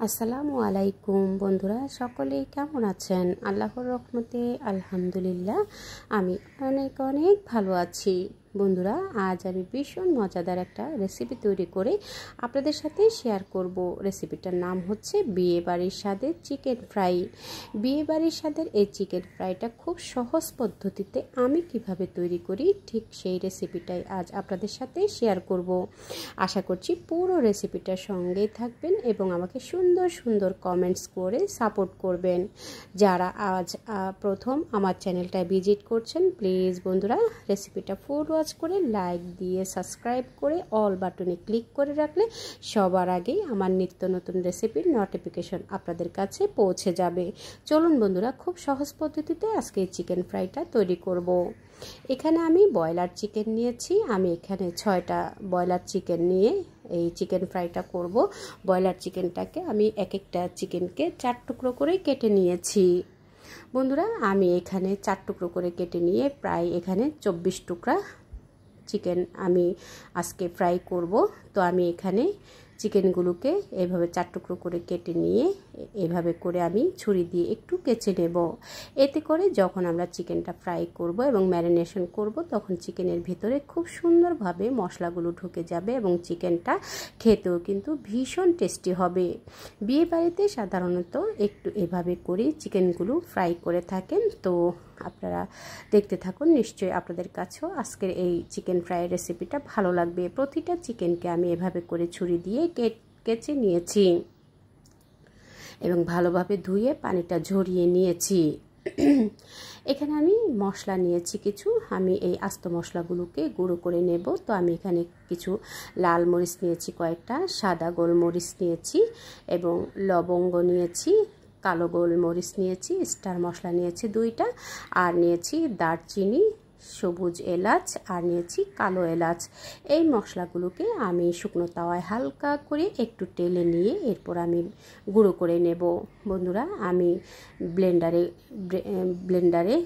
আসসালামু আলাইকুম বন্ধুরা, সকলে কেমন আছেন? আল্লাহর রহমতে আলহামদুলিল্লাহ আমি অনেক অনেক ভালো আছি। বন্ধুরা, আজ আমি ভীষণ মজাদার একটা রেসিপি তৈরি করে আপনাদের সাথে শেয়ার করব। রেসিপিটার নাম হচ্ছে বিয়ে বাড়ির স্বাদের চিকেন ফ্রাই। বিয়ে বাড়ির স্বাদের এই চিকেন ফ্রাইটা খুব সহজ পদ্ধতিতে আমি কিভাবে তৈরি করি, ঠিক সেই রেসিপিটাই আজ আপনাদের সাথে শেয়ার করব। আশা করছি পুরো রেসিপিটার সঙ্গেই থাকবেন এবং আমাকে সুন্দর সুন্দর কমেন্টস করে সাপোর্ট করবেন। যারা আজ প্রথম আমার চ্যানেলটা ভিজিট করছেন, প্লিজ বন্ধুরা রেসিপিটা ফুল ওয়াচ করে লাইক দিয়ে সাবস্ক্রাইব করে অল বাটনে ক্লিক করে রাখলে সবার আগেই আমার নিত্য নতুন রেসিপির নোটিফিকেশন আপনাদের কাছে পৌঁছে যাবে। চলুন বন্ধুরা, খুব সহজ পদ্ধতিতে আজকে চিকেন ফ্রাইটা তৈরি করব। এখানে আমি ব্রয়লার চিকেন নিয়েছি। আমি এখানে 6টা ব্রয়লার চিকেন নিয়ে এই চিকেন ফ্রাইটা করব। ব্রয়লার চিকেনটাকে আমি এক একটা চিকেনকে 4 টুকরো করে কেটে নিয়েছি। বন্ধুরা, আমি এখানে 4 টুকরো করে কেটে নিয়ে প্রায় এখানে 24 টুকরা চিকেন আমি আজকে ফ্রাই করব। তো আমি এখানে চিকেনগুলোকে এভাবে 4 টুকরো করে কেটে নিয়ে এভাবে করে আমি ছুরি দিয়ে একটু কেচে নেব। এতে করে যখন আমরা চিকেনটা ফ্রাই করব এবং ম্যারিনেশন করব, তখন চিকেনের ভিতরে খুব সুন্দরভাবে মশলাগুলো ঢুকে যাবে এবং চিকেনটা খেতেও কিন্তু ভীষণ টেস্টি হবে। বিয়ে বাড়িতে সাধারণত একটু এভাবে করে চিকেনগুলো ফ্রাই করে থাকেন। তো আপনারা দেখতে থাকুন, নিশ্চয়ই আপনাদের কাছেও আজকের এই চিকেন ফ্রাই রেসিপিটা ভালো লাগবে। প্রতিটা চিকেনকে আমি এভাবে করে ছুরি দিয়ে কেচে নিয়েছি এবং ভালোভাবে ধুয়ে পানিটা ঝরিয়ে নিয়েছি। এখানে আমি মশলা নিয়েছি কিছু। আমি এই আস্ত মশলাগুলোকে গুঁড়ো করে নেব। তো আমি এখানে কিছু লাল মরিচ নিয়েছি, কয়েকটা সাদা গোলমরিচ নিয়েছি এবং লবঙ্গ নিয়েছি, কালো গোলমরিচ নিয়েছি, স্টার মশলা নিয়েছি 2টা, আর নিয়েছি দারচিনি, সবুজ এলাচ, আর নিয়েছি কালো এলাচ। এই মশলাগুলোকে আমি শুকনো তাওয়ায় হালকা করে একটু টেলে নিয়ে এরপর আমি গুঁড়ো করে নেব। বন্ধুরা, আমি ব্লেন্ডারে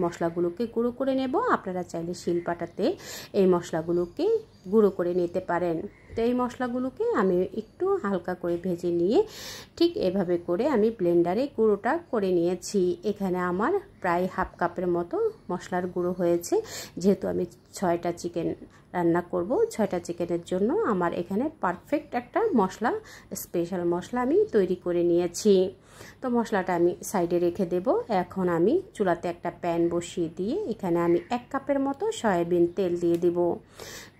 মশলাগুলোকে গুঁড়ো করে নেব। আপনারা চাইলে শিলপাটাতে এই মশলাগুলোকে গুঁড়ো করে নিতে পারেন। তো এই মশলাগুলোকে আমি একটু হালকা করে ভেজে নিয়ে ঠিক এভাবে করে আমি ব্লেন্ডারে গুঁড়োটা করে নিয়েছি। এখানে আমার প্রায় হাফ কাপের মতো মশলার গুঁড়ো হয়েছে। যেহেতু আমি 6টা চিকেন রান্না করব, 6টা চিকেনের জন্য আমার এখানে পারফেক্ট একটা মশলা, স্পেশাল মশলা আমি তৈরি করে নিয়েছি। তো মশলাটা আমি সাইডে রেখে দেব। এখন আমি চুলাতে একটা প্যান বসিয়ে দিয়ে এখানে আমি 1 কাপের মতো সয়াবিন তেল দিয়ে দেব।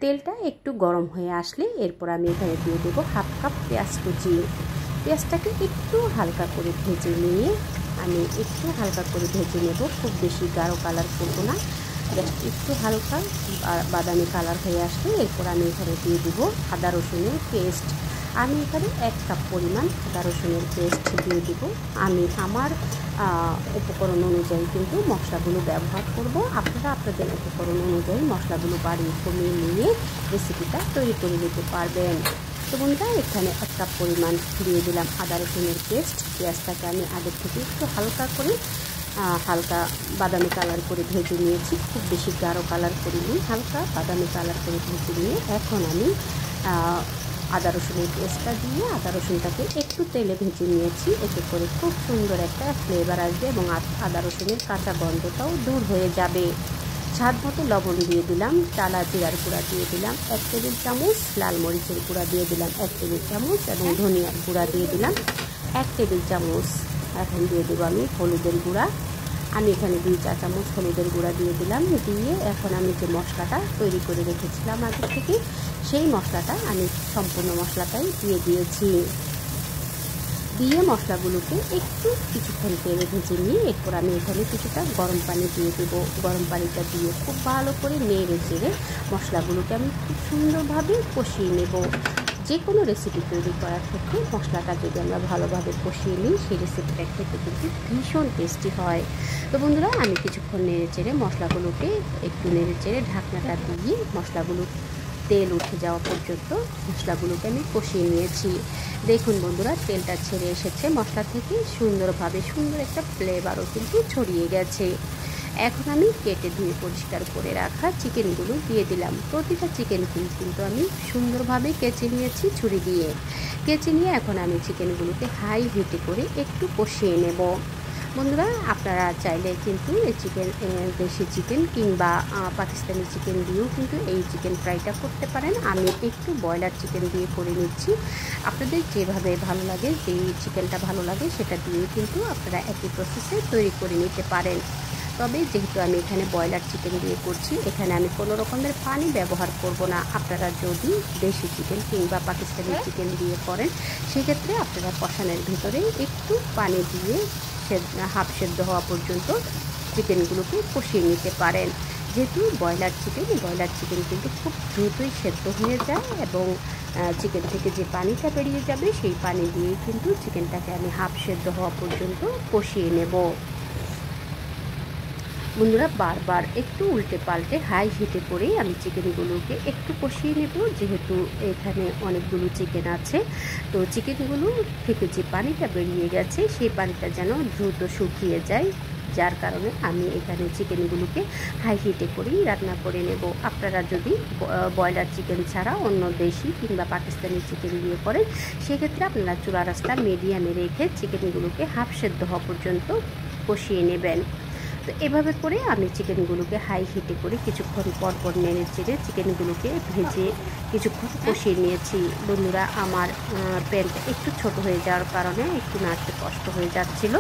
তেলটা একটু গরম হয়ে আসলে এরপর আমি এখানে দিয়ে দেব হাফ কাপ পেঁয়াজ কুচি। পেঁয়াজটাকে একটু হালকা করে ভেজে নিয়ে আমি ভেজে নেব। খুব বেশি গাঢ় কালার করব না, একটু হালকা বাদামি কালার হয়ে আসলে এরপর আমি এখানে দিয়ে দেব আদা রসুনের পেস্ট। আমি এখানে 1 কাপ পরিমাণ আদা রসুনের পেস্ট দিয়ে দেব। আমি আমার উপকরণ অনুযায়ী কিন্তু মশলাগুলো ব্যবহার করব। আপনারা আপনাদের উপকরণ অনুযায়ী মশলাগুলো বাড়িয়ে কমিয়ে নিয়ে রেসিপিটা তৈরি করে নিতে পারবেন। তো বন্ধুরা, এখানে 1 কাপ পরিমাণ দিয়ে দিলাম আদা রসুনের পেস্ট। পেঁয়াজটাকে আমি আগের থেকে একটু হালকা বাদামি কালার করে ভেজে নিয়েছি। খুব বেশি গাঢ় কালার করিনি, হালকা বাদামি কালার করে ভেজে নিয়ে এখন আমি আদা রসুনের পেস্টটা দিয়ে আদা রসুনটাকে একটু তেলে ভেজে নিয়েছি। এতে করে খুব সুন্দর একটা ফ্লেভার আসবে এবং আদা রসুনের কাঁচা গন্ধটাও দূর হয়ে যাবে। স্বাদ মতো লবণ দিয়ে দিলাম, টালা জিরার গুঁড়া দিয়ে দিলাম 1 টেবিল চামচ, লাল মরিচের গুঁড়া দিয়ে দিলাম 1 টেবিল চামচ এবং ধনিয়ার গুঁড়া দিয়ে দিলাম 1 টেবিল চামচ। এখন দিয়ে দেবো আমি হলুদের গুঁড়া। আমি এখানে 2 চা চামচ হলুদের গুঁড়া দিয়ে দিলাম। দিয়ে এখন আমি যে মশলাটা তৈরি করে রেখেছিলাম আগে থেকে, সেই মশলাটা আমি সম্পূর্ণ মশলাটাই দিয়ে দিয়েছি। দিয়ে মশলাগুলোকে একটু কিছুক্ষণ তেলে ভেজে নিয়ে এরপর আমি এখানে কিছুটা গরম পানি দিয়ে দেবো। গরম পানিটা দিয়ে খুব ভালো করে নেড়ে চেড়ে মশলাগুলোকে আমি খুব সুন্দরভাবে কষিয়ে নেব। যে কোনো রেসিপি তৈরি করার ক্ষেত্রে মশলাটা যদি আমরা ভালোভাবে কষিয়ে নিই, সেই রেসিপিটা খেতে কিন্তু ভীষণ টেস্টি হয়। তো বন্ধুরা, আমি কিছুক্ষণ নেড়ে চেড়ে ঢাকনাটা দিয়ে মশলাগুলো তেল উঠে যাওয়া পর্যন্ত মশলাগুলোকে আমি কষিয়ে নিয়েছি। দেখুন বন্ধুরা, তেলটা ছেড়ে এসেছে মশলা থেকে সুন্দর একটা ফ্লেভারও কিন্তু ছড়িয়ে গেছে। এখন আমি কেটে ধুয়ে পরিষ্কার করে রাখা চিকেনগুলো দিয়ে দিলাম। প্রতিটা চিকেন কিন্তু আমি সুন্দরভাবে কেচে নিয়েছি ছুরি দিয়ে। কেচে নিয়ে এখন আমি চিকেনগুলোকে হাই হিটে করে একটু কষিয়ে নেব। বন্ধুরা, আপনারা চাইলে কিন্তু এই দেশি চিকেন কিংবা পাকিস্তানি চিকেন দিয়েও কিন্তু এই চিকেন ফ্রাইটা করতে পারেন। আমি একটু ব্রয়লার চিকেন দিয়ে করে নিচ্ছি। আপনাদের যেভাবে ভালো লাগে, যেই চিকেনটা ভালো লাগে সেটা দিয়ে কিন্তু আপনারা একই প্রসেসে তৈরি করে নিতে পারেন। তবে যেহেতু আমি এখানে ব্রয়লার চিকেন দিয়ে করছি, এখানে আমি কোনো রকমের পানি ব্যবহার করব না। আপনারা যদি দেশি চিকেন কিংবা পাকিস্তানি চিকেন দিয়ে করেন, সেক্ষেত্রে আপনারা কষানোর ভিতরে একটু পানি দিয়ে হাফ সেদ্ধ হওয়া পর্যন্ত চিকেনগুলোকে কষিয়ে নিতে পারেন। যেহেতু ব্রয়লার চিকেন কিন্তু খুব দ্রুতই সেদ্ধ হয়ে যায় এবং চিকেন থেকে যে পানিটা বেরিয়ে যাবে সেই পানি দিয়ে কিন্তু চিকেনটাকে আমি হাফ সেদ্ধ হওয়া পর্যন্ত কষিয়ে নেব। বন্ধুরা, বারবার একটু উল্টে পাল্টে হাই হিটে করে আমি চিকেনগুলোকে একটু কষিয়ে নেব। যেহেতু এখানে অনেকগুলো চিকেন আছে, তো চিকেনগুলো থেকে যে পানিটা বেরিয়ে গেছে সেই পানিটা যেন দ্রুত শুকিয়ে যায়, যার কারণে আমি এখানে চিকেনগুলোকে হাই হিটে করেই রান্না করে নেব। আপনারা যদি ব্রয়লার চিকেন ছাড়া অন্য দেশি কিংবা পাকিস্তানি চিকেন দিয়ে করেন, সেক্ষেত্রে আপনারা চুলা রাসটা মিডিয়ামে রেখে চিকেনগুলোকে হাফ সেদ্ধ হওয়া পর্যন্ত কষিয়ে নেবেন। তো এভাবে করে আমি চিকেনগুলোকে হাই হিটে করে কিছুক্ষণ পর নেড়ে চেড়ে চিকেনগুলোকে ভেজে কিছুক্ষণ কষিয়ে নিয়েছি। বন্ধুরা, আমার প্যানটা একটু ছোট হয়ে যাওয়ার কারণে একটু নাড়তে কষ্ট হয়ে যাচ্ছিল,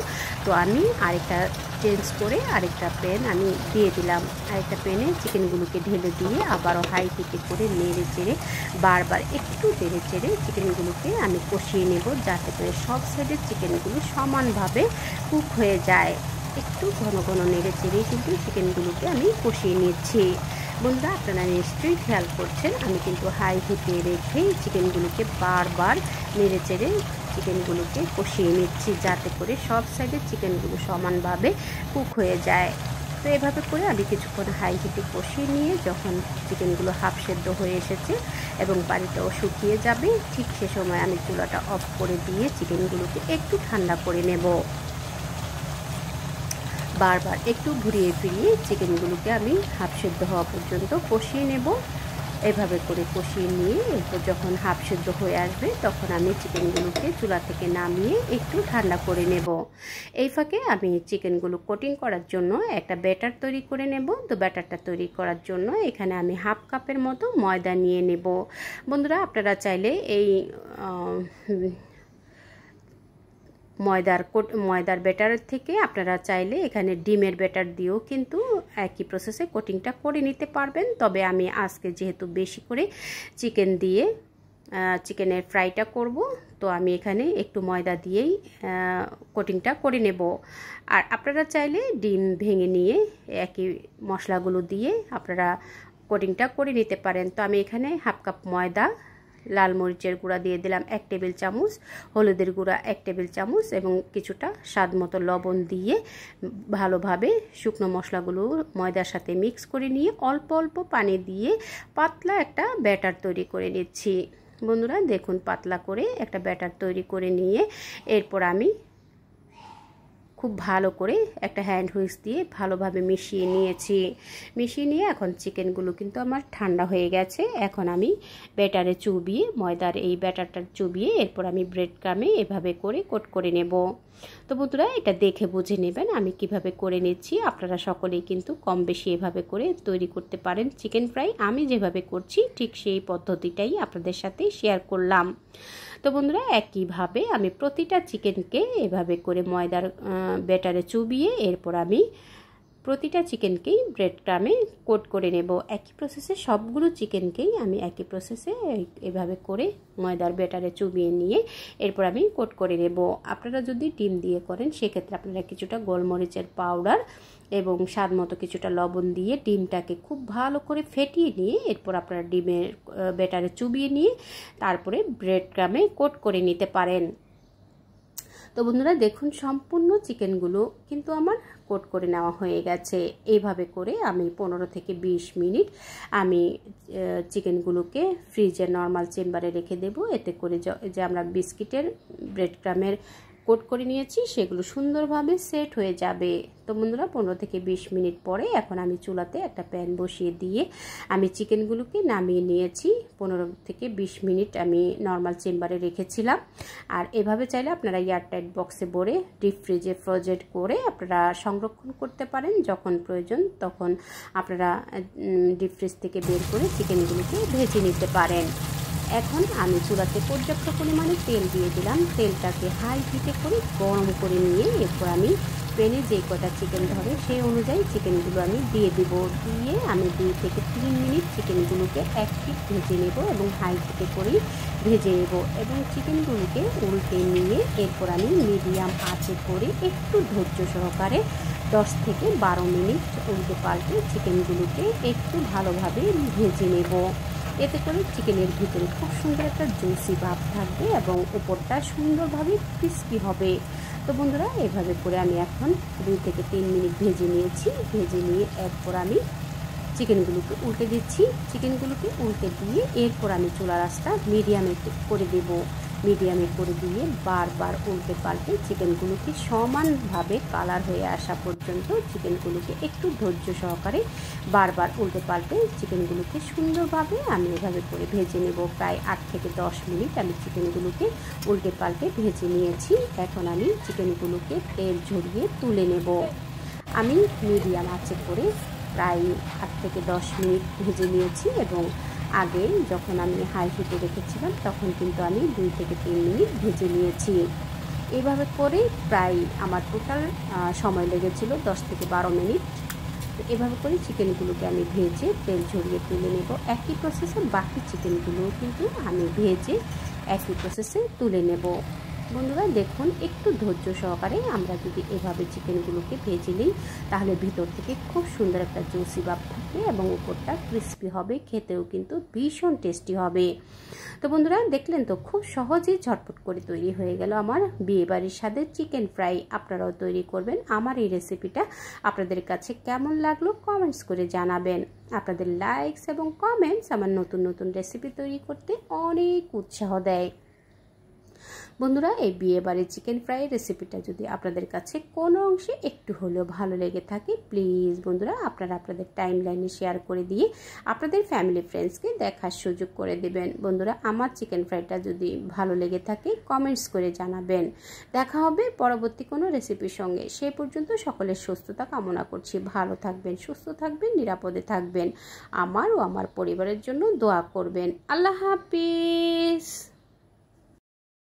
তো আমি আরেকটা চেঞ্জ করে আরেকটা প্যান আমি দিয়ে দিলাম। আরেকটা প্যানে চিকেনগুলোকে ঢেলে দিয়ে আবারও হাই হিটে করে নেড়ে চেড়ে বারবার একটু নেড়ে চেড়ে চিকেনগুলোকে আমি কষিয়ে নেব, যাতে করে সব সাইডের চিকেনগুলো সমানভাবে কুক হয়ে যায়। একটু ঘন ঘন নেড়ে চেড়ে কিন্তু চিকেনগুলোকে আমি কষিয়ে নিচ্ছি। বন্ধুরা, আপনারা নিশ্চয়ই খেয়াল করছেন, আমি কিন্তু হাই হিটে রেখে চিকেনগুলোকে বারবার নেড়ে চেড়ে চিকেনগুলোকে কষিয়ে নিচ্ছি, যাতে করে সব সাইডের চিকেনগুলো সমানভাবে কুক হয়ে যায়। তো এভাবে করে আমি কিছুক্ষণ হাই হিটে কষিয়ে নিয়ে যখন চিকেনগুলো হাফ সেদ্ধ হয়ে এসেছে এবং পানিটাও শুকিয়ে যাবে, ঠিক সে সময় আমি চুলাটা অফ করে দিয়ে চিকেনগুলোকে একটু ঠান্ডা করে নেব। বারবার একটু ঘুরিয়ে ফিরিয়ে চিকেনগুলোকে আমি হাফ সেদ্ধ হওয়া পর্যন্ত কষিয়ে নেব। এভাবে করে কষিয়ে নিয়ে এরপর যখন হাফ সেদ্ধ হয়ে আসবে, তখন আমি চিকেনগুলোকে চুলা থেকে নামিয়ে একটু ঠান্ডা করে নেব। এই ফাঁকে আমি চিকেনগুলো কোটিং করার জন্য একটা ব্যাটার তৈরি করে নেব। তো ব্যাটারটা তৈরি করার জন্য এখানে আমি হাফ কাপের মতো ময়দা নিয়ে নেব। বন্ধুরা, আপনারা চাইলে এই ময়দার ব্যাটার থেকে আপনারা চাইলে এখানে ডিমের ব্যাটার দিয়েও কিন্তু একই প্রসেসে কোটিংটা করে নিতে পারবেন। তবে আমি আজকে যেহেতু বেশি করে চিকেন দিয়ে চিকেনের ফ্রাইটা করব, তো আমি এখানে একটু ময়দা দিয়েই কোটিংটা করে নেব। আর আপনারা চাইলে ডিম ভেঙে নিয়ে একই মশলাগুলো দিয়ে আপনারা কোটিংটা করে নিতে পারেন। তো আমি এখানে হাফ কাপ ময়দা, লাল মরিচের গুঁড়া দিয়ে দিলাম 1 টেবিল চামচ, হলুদের গুঁড়া 1 টেবিল চামচ এবং কিছুটা স্বাদ মতো লবণ দিয়ে ভালোভাবে শুকনো মশলাগুলো ময়দার সাথে মিক্স করে নিয়ে অল্প অল্প পানি দিয়ে পাতলা একটা ব্যাটার তৈরি করে নিচ্ছি। বন্ধুরা, দেখুন পাতলা করে একটা ব্যাটার তৈরি করে নিয়ে এরপর আমি খুব ভালো করে একটা হ্যান্ড হুইস্ক দিয়ে ভালোভাবে মিশিয়ে নিয়েছি। মিশিয়ে নিয়ে এখন চিকেনগুলো কিন্তু আমার ঠান্ডা হয়ে গেছে। এখন আমি ব্যাটারে চুবিয়ে, ময়দার এই ব্যাটারটা চুবিয়ে এরপর আমি ব্রেড ক্রামে এভাবে করে কোট করে নেব। তো বন্ধুরা, এটা দেখে বুঝে নেবেন আমি কিভাবে করে নিচ্ছি। আপনারা সকলেই কিন্তু কম বেশি এভাবে করে তৈরি করতে পারেন চিকেন ফ্রাই। আমি যেভাবে করছি ঠিক সেই পদ্ধতিটাই আপনাদের সাথে শেয়ার করলাম। তো বন্ধুরা, একইভাবে আমি প্রতিটা চিকেনকে এভাবে করে ময়দার ব্যাটারে চুবিয়ে এরপর আমি প্রতিটা চিকেনকেই ব্রেড ক্রামে কোট করে নেব। একই প্রসেসে সবগুলো চিকেনকেই আমি একই প্রসেসে এভাবে করে ময়দার ব্যাটারে চুবিয়ে নিয়ে এরপর আমি কোট করে নেব। আপনারা যদি ডিম দিয়ে করেন, সেক্ষেত্রে আপনারা কিছুটা গোলমরিচের পাউডার এবং স্বাদ মতো কিছুটা লবণ দিয়ে ডিমটাকে খুব ভালো করে ফেটিয়ে নিয়ে এরপর আপনারা ডিমের ব্যাটারে চুবিয়ে নিয়ে তারপরে ব্রেড ক্রামে কোট করে নিতে পারেন। তো বন্ধুরা, দেখুন সম্পূর্ণ চিকেনগুলো কিন্তু আমার কোট করে নেওয়া হয়ে গেছে। এইভাবে করে আমি 15 থেকে 20 মিনিট আমি চিকেনগুলোকে ফ্রিজের নর্মাল চেম্বারে রেখে দেব। এতে করে যে আমরা বিস্কিটের ব্রেড ক্রামের কোট করে নিয়েছি সেগুলো সুন্দরভাবে সেট হয়ে যাবে। তো বন্ধুরা 15 থেকে 20 মিনিট পরে এখন আমি চুলাতে একটা প্যান বসিয়ে দিয়ে আমি চিকেনগুলোকে নামিয়ে নিয়েছি। 15 থেকে 20 মিনিট আমি নর্মাল চেম্বারে রেখেছিলাম। আর এভাবে চাইলে আপনারা এয়ারটাইট বক্সে ভরে ডিপ ফ্রিজে ফ্রোজেন করে আপনারা সংরক্ষণ করতে পারেন। যখন প্রয়োজন তখন আপনারা ডিপ ফ্রিজ থেকে বের করে চিকেনগুলোকে ভেজে নিতে পারেন। এখন আমি চুলাতে পর্যাপ্ত পরিমাণে তেল দিয়ে দিলাম। তেলটাকে হাই হিটে করে গরম করে নিয়ে এরপর আমি প্যানে যে কটা চিকেন ধরে সেই অনুযায়ী চিকেনগুলো আমি দিয়ে দেব। দিয়ে আমি 2 থেকে 3 মিনিট চিকেনগুলোকে এক পিঠ ভেজে নেব এবং হাই হিটে করেই ভেজে নেব এবং চিকেনগুলোকে উল্টে নিয়ে এরপর আমি মিডিয়াম আঁচে করে একটু ধৈর্য সহকারে 10 থেকে 12 মিনিট উল্টে পাল্টে চিকেনগুলোকে একটু ভালোভাবে ভেজে নেব। এতে করে চিকেনের ভিতরে খুব সুন্দর একটা জুসি ভাব থাকবে এবং উপরটা সুন্দরভাবে ক্রিস্পি হবে। তো বন্ধুরা এভাবে করে আমি এখন 2 থেকে 3 মিনিট ভেজে নিয়েছি। ভেজে নিয়ে এরপর আমি চিকেনগুলোকে উল্টে দিচ্ছি। চিকেনগুলোকে উল্টে দিয়ে এরপর আমি চুলার আঁচটা মিডিয়ামে করে দেব। মিডিয়ামে করে দিয়ে বারবার উল্টে পাল্টে চিকেনগুলোকে সমানভাবে কালার হয়ে আসা পর্যন্ত চিকেনগুলোকে একটু ধৈর্য সহকারে বারবার উল্টে পাল্টে চিকেনগুলোকে সুন্দরভাবে আমি এভাবে করে ভেজে নেব। প্রায় 8 থেকে 10 মিনিট আমি চিকেনগুলোকে উল্টে পাল্টে ভেজে নিয়েছি। এখন আমি চিকেনগুলোকে তেল ঝরিয়ে তুলে নেব। আমি মিডিয়াম আঁচে করে প্রায় 8 থেকে 10 মিনিট ভেজে নিয়েছি এবং আগে যখন আমি হাই হিটে রেখেছিলাম তখন কিন্তু আমি 2 থেকে 3 মিনিট ভেজে নিয়েছি। এভাবে করে প্রায় আমার টোটাল সময় লেগেছিল 10 থেকে 12 মিনিট। তো এভাবে করে চিকেনগুলোকে আমি ভেজে তেল ঝরিয়ে তুলে নেব। একই প্রসেসে বাকি চিকেনগুলোও কিন্তু আমি ভেজে একই প্রসেসে তুলে নেব। বন্ধুরা দেখুন একটু ধৈর্য সহকারে আমরা যদি এভাবে চিকেনগুলোকে ভেজে নিই তাহলে ভিতর থেকে খুব সুন্দর একটা জুসি ভাব থাকবে এবং উপরটা ক্রিস্পি হবে, খেতেও কিন্তু ভীষণ টেস্টি হবে। তো বন্ধুরা দেখলেন তো খুব সহজেই ঝটপট করে তৈরি হয়ে গেল আমার বিয়েবাড়ির স্বাদের চিকেন ফ্রাই। আপনারাও তৈরি করবেন। আমার এই রেসিপিটা আপনাদের কাছে কেমন লাগলো কমেন্টস করে জানাবেন। আপনাদের লাইকস এবং কমেন্টস আমার নতুন নতুন রেসিপি তৈরি করতে অনেক উৎসাহ দেয়। বন্ধুরা এই বিয়েবাড়ির চিকেন ফ্রাই রেসিপিটা যদি আপনাদের কাছে কোনো অংশে একটু হলেও ভালো লেগে থাকে প্লিজ বন্ধুরা আপনারা আপনাদের টাইম লাইনে শেয়ার করে দিয়ে আপনাদের ফ্যামিলি ফ্রেন্ডসকে দেখার সুযোগ করে দেবেন। বন্ধুরা আমার চিকেন ফ্রাইটা যদি ভালো লেগে থাকে কমেন্টস করে জানাবেন। দেখা হবে পরবর্তী কোনো রেসিপির সঙ্গে। সেই পর্যন্ত সকলের সুস্থতা কামনা করছি। ভালো থাকবেন, সুস্থ থাকবেন, নিরাপদে থাকবেন। আমার ও আমার পরিবারের জন্য দোয়া করবেন। আল্লাহ হাফিজ।